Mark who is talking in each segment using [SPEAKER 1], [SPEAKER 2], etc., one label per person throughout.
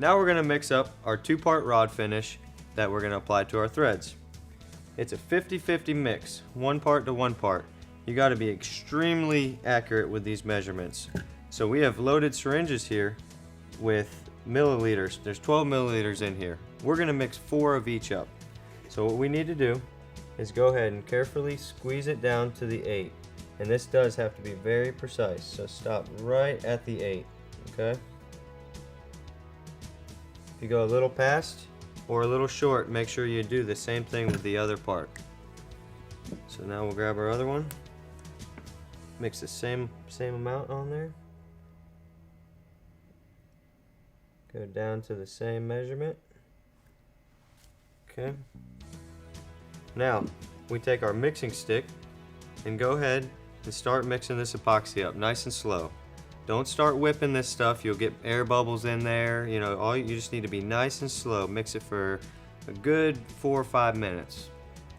[SPEAKER 1] Now we're going to mix up our 2-part rod finish that we're going to apply to our threads. It's a 50-50 mix, 1 part to 1 part. You got to be extremely accurate with these measurements. So we have loaded syringes here with milliliters. There's 12 milliliters in here. We're going to mix 4 of each up. So what we need to do is go ahead and carefully squeeze it down to the 8. And this does have to be very precise, so stop right at the 8, okay? If you go a little past or a little short, make sure you do the same thing with the other part. So now we'll grab our other one, mix the same amount on there, go down to the same measurement, okay? Now we take our mixing stick and go ahead and start mixing this epoxy up nice and slow. Don't start whipping this stuff, you'll get air bubbles in there. You know, you just need to be nice and slow. Mix it for a good 4 or 5 minutes.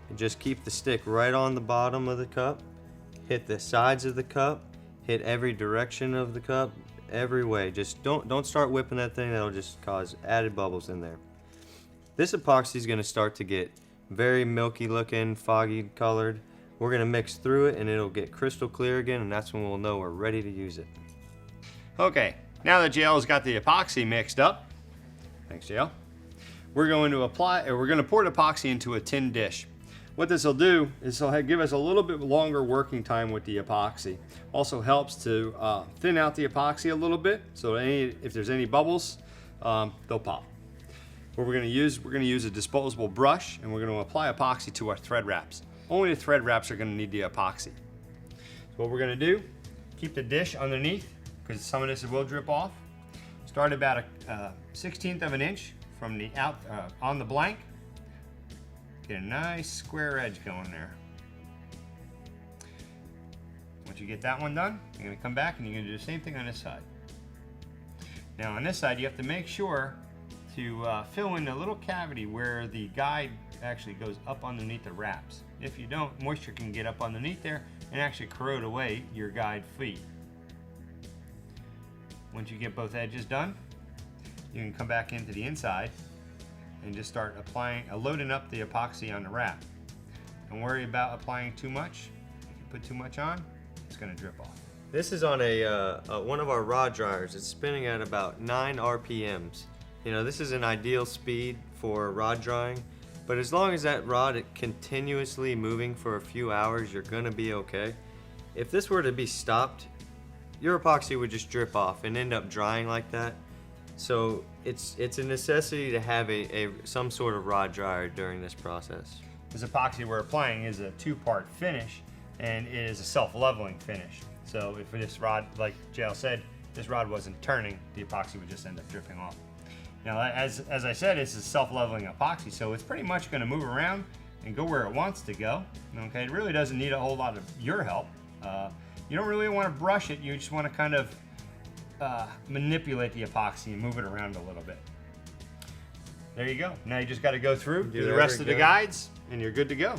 [SPEAKER 1] And just keep the stick right on the bottom of the cup. Hit the sides of the cup. Hit every direction of the cup, every way. Just don't start whipping that thing, that'll just cause added bubbles in there. This epoxy is going to start to get very milky looking, foggy colored. We're going to mix through it and it'll get crystal clear again, and that's when we'll know we're ready to use it.
[SPEAKER 2] Okay, now that JL's got the epoxy mixed up, thanks JL, we're going to pour the epoxy into a tin dish. What this will do is it'll give us a little bit longer working time with the epoxy. Also helps to thin out the epoxy a little bit, so if there's any bubbles, they'll pop. What we're going to use a disposable brush, and we're going to apply epoxy to our thread wraps. Only the thread wraps are going to need the epoxy. So what we're going to do, keep the dish underneath, because some of this will drip off. Start about a 1/16 of an inch from the on the blank. Get a nice square edge going there. Once you get that one done, you're going to come back and you're going to do the same thing on this side. Now on this side, you have to make sure to fill in the little cavity where the guide actually goes up underneath the wraps. If you don't, moisture can get up underneath there and actually corrode away your guide feet. Once you get both edges done, you can come back into the inside and just start loading up the epoxy on the wrap. Don't worry about applying too much. If you put too much on, it's going to drip off.
[SPEAKER 1] This is on one of our rod dryers. It's spinning at about 9 RPMs. You know, this is an ideal speed for rod drying, but as long as that rod is continuously moving for a few hours, you're going to be okay. If this were to be stopped, your epoxy would just drip off and end up drying like that. So it's a necessity to have some sort of rod dryer during this process.
[SPEAKER 2] This epoxy we're applying is a 2-part finish, and it is a self-leveling finish. So if this rod, like JL said, this rod wasn't turning, the epoxy would just end up dripping off. Now as I said, it's a self-leveling epoxy, so it's pretty much going to move around and go where it wants to go. Okay, it really doesn't need a whole lot of your help. You don't really want to brush it, you just want to kind of manipulate the epoxy and move it around a little bit. There you go. Now you just got to go through, do the rest of the guides, and you're good to go.